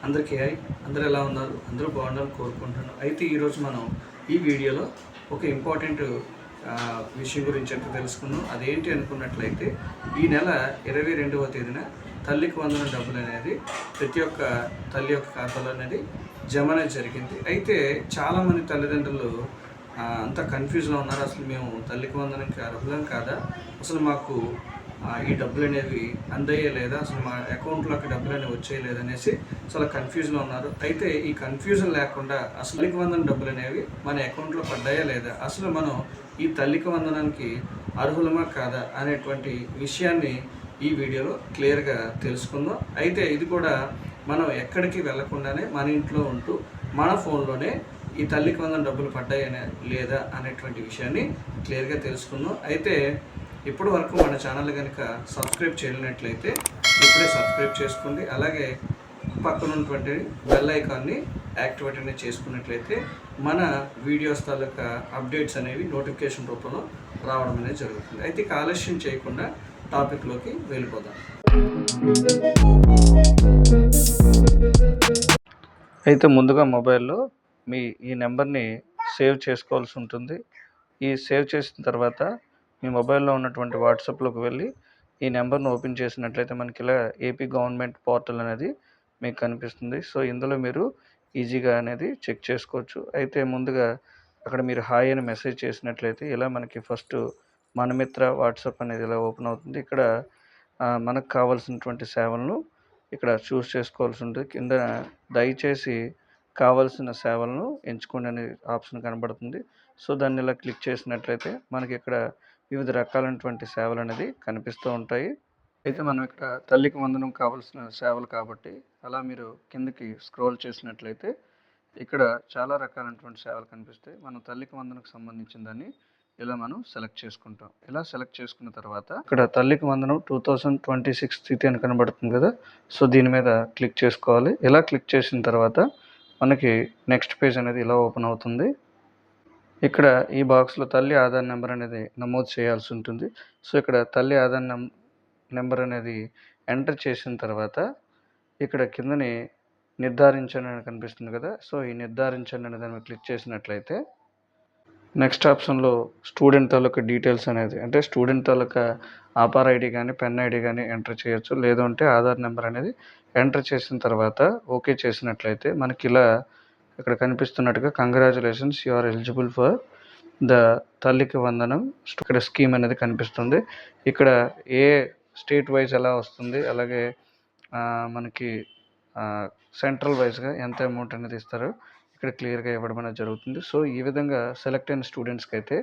అందరికీ హాయ్. అందరూ ఎలా ఉన్నారు? అందరూ బాగుండాలని కోరుకుంటున్నాను. అయితే ఈరోజు మనం ఈ వీడియోలో ఒక ఇంపార్టెంట్ విషయం గురించి అయితే తెలుసుకుందాం. అదేంటి అనుకున్నట్లయితే ఈ నెల 22వ తేదీన తల్లికి వందనం డబ్బులు అనేది ప్రతి ఒక్క తల్లి యొక్క ఖాతాలో అనేది జమ అనేది జరిగింది. అయితే చాలామంది తల్లిదండ్రులు అంతా కన్ఫ్యూజ్లో ఉన్నారు. అసలు మేము తల్లికి వందనంకి అర్హులం కాదా, అసలు మాకు ఈ డబ్బులు అనేవి అందాయే లేదా, అసలు మా అకౌంట్లోకి డబ్బులు అనేవి వచ్చాయి లేదనేసి చాలా కన్ఫ్యూజ్లో ఉన్నారు. అయితే ఈ కన్ఫ్యూజన్ లేకుండా అసలు తల్లికి వందనం డబ్బులు అనేవి మన అకౌంట్లో పడ్డాయా లేదా, అసలు మనం ఈ తల్లికి వందనానికి అర్హులమా కాదా అనేటువంటి విషయాన్ని ఈ వీడియోలో క్లియర్గా తెలుసుకుందాం. అయితే ఇది కూడా మనం ఎక్కడికి వెళ్లకుండానే మన ఇంట్లో ఉంటూ మన ఫోన్లోనే ఈ తల్లికి వందనం డబ్బులు పడ్డాయనే లేదా అనేటువంటి విషయాన్ని క్లియర్గా తెలుసుకుందాం. అయితే ఇప్పటి వరకు మన ఛానల్ కనుక సబ్స్క్రైబ్ చేయలేనట్లయితే ఇప్పుడే సబ్స్క్రైబ్ చేసుకోండి. అలాగే పక్కన ఉన్నటువంటి బెల్ ఐకాన్ని యాక్టివేట్ అనేది చేసుకున్నట్లయితే మన వీడియోస్ తాలూకా అప్డేట్స్ అనేవి నోటిఫికేషన్ రూపంలో రావడం అనేది జరుగుతుంది. అయితే ఆలస్యం చేయకుండా టాపిక్లోకి వెళ్ళిపోదాం. అయితే ముందుగా మొబైల్లో ఈ నెంబర్ని సేవ్ చేసుకోవాల్సి ఉంటుంది. ఈ సేవ్ చేసిన తర్వాత మీ మొబైల్లో ఉన్నటువంటి వాట్సాప్లోకి వెళ్ళి ఈ నెంబర్ను ఓపెన్ చేసినట్లయితే మనకి ఇలా ఏపీ గవర్నమెంట్ పోర్టల్ అనేది మీకు కనిపిస్తుంది. సో ఇందులో మీరు ఈజీగా అనేది చెక్ చేసుకోవచ్చు. అయితే ముందుగా అక్కడ మీరు హాయ్ అని మెసేజ్ చేసినట్లయితే ఇలా మనకి ఫస్ట్ మనమిత్ర వాట్సాప్ అనేది ఇలా ఓపెన్ అవుతుంది. ఇక్కడ మనకు కావాల్సినటువంటి సేవలను ఇక్కడ చూస్ చేసుకోవాల్సి ఉంటుంది. కింద దయచేసి కావాల్సిన సేవలను ఎంచుకోండి అనే ఆప్షన్ కనబడుతుంది. సో దాన్ని ఇలా క్లిక్ చేసినట్లయితే మనకి ఇక్కడ వివిధ రకాలైనటువంటి సేవలు అనేది కనిపిస్తూ ఉంటాయి. అయితే మనం ఇక్కడ తల్లికి వందనం కావాల్సిన సేవలు కాబట్టి అలా మీరు కిందకి స్క్రోల్ చేసినట్లయితే ఇక్కడ చాలా రకాలైనటువంటి సేవలు కనిపిస్తాయి. మనం తల్లికి వందనకు సంబంధించిన దాన్ని ఇలా మనం సెలెక్ట్ చేసుకుంటాం. ఇలా సెలెక్ట్ చేసుకున్న తర్వాత ఇక్కడ తల్లికి వందనం 2026 స్థితి అని కనబడుతుంది కదా, సో దీని మీద క్లిక్ చేసుకోవాలి. ఇలా క్లిక్ చేసిన తర్వాత మనకి నెక్స్ట్ పేజ్ అనేది ఇలా ఓపెన్ అవుతుంది. ఇక్కడ ఈ బాక్స్లో తల్లి ఆధార్ నెంబర్ అనేది నమోదు చేయాల్సి ఉంటుంది. సో ఇక్కడ తల్లి ఆధార్ నెంబర్ అనేది ఎంటర్ చేసిన తర్వాత ఇక్కడ కిందని నిర్ధారించండి అని కనిపిస్తుంది కదా, సో ఈ నిర్ధారించండి అనే దాన్ని క్లిక్ చేసినట్లయితే నెక్స్ట్ ఆప్షన్లో స్టూడెంట్ తాలూకా డీటెయిల్స్ అనేది, అంటే స్టూడెంట్ తాలూకా ఆధార్ ఐడి కానీ పెన్ ఐడి కానీ ఎంటర్ చేయొచ్చు. లేదంటే ఆధార్ నెంబర్ అనేది ఎంటర్ చేసిన తర్వాత ఓకే చేసినట్లయితే మనకి ఇలా ఇక్కడ కనిపిస్తున్నట్టుగా congratulations you are eligible for the Thalliki Vandanam ఇక్కడ స్కీమ్ అనేది కనిపిస్తుంది. ఇక్కడ ఏ స్టేట్ వైజ్ ఎలా వస్తుంది, అలాగే మనకి సెంట్రల్ వైజ్గా ఎంత అమౌంట్ అనేది ఇస్తారో ఇక్కడ క్లియర్గా ఇవ్వడం అనేది జరుగుతుంది. సో ఈ విధంగా సెలెక్ట్ అయిన స్టూడెంట్స్కి అయితే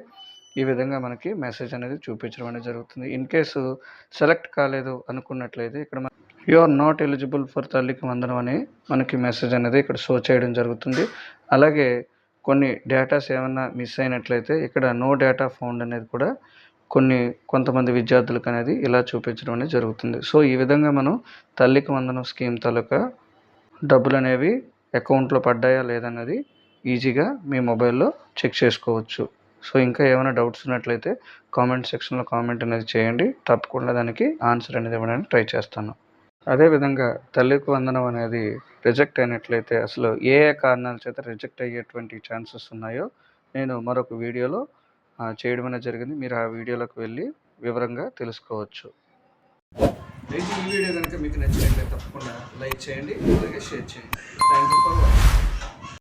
ఈ విధంగా మనకి మెసేజ్ అనేది చూపించడం అనేది జరుగుతుంది. ఇన్ కేసు సెలెక్ట్ కాలేదు అనుకున్నట్లయితే ఇక్కడ you are not eligible for తల్లికి వందనం అని మనకి మెసేజ్ అనేది ఇక్కడ షో చేయడం జరుగుతుంది. అలాగే కొన్ని డేటాస్ ఏమన్నా మిస్ అయినట్లయితే ఇక్కడ నో డేటా ఫౌండ్ అనేది కూడా కొంతమంది విద్యార్థులకు అనేది ఇలా చూపించడం అనేది జరుగుతుంది. సో ఈ విధంగా మనం తల్లికి వందనం స్కీమ్ తాలూకా డబ్బులు అనేవి అకౌంట్లో పడ్డాయా లేదన్నది ఈజీగా మీ మొబైల్లో చెక్ చేసుకోవచ్చు. సో ఇంకా ఏమైనా డౌట్స్ ఉన్నట్లయితే కామెంట్ సెక్షన్లో కామెంట్ అనేది చేయండి. తప్పకుండా దానికి ఆన్సర్ అనేది ఇవ్వడానికి ట్రై చేస్తాను. అదేవిధంగా తల్లికి వందనం అనేది రిజెక్ట్ అయినట్లయితే అసలు ఏ కారణాల చేత రిజెక్ట్ అయ్యేటువంటి ఛాన్సెస్ ఉన్నాయో నేను మరొక వీడియోలో చేయడం అనేది జరిగింది. మీరు ఆ వీడియోలోకి వెళ్ళి వివరంగా తెలుసుకోవచ్చు. అయితే ఈ వీడియో కనుక మీకు నచ్చినట్లయితే తప్పకుండా లైక్ చేయండి, అలాగే షేర్ చేయండి. Thank you for watching.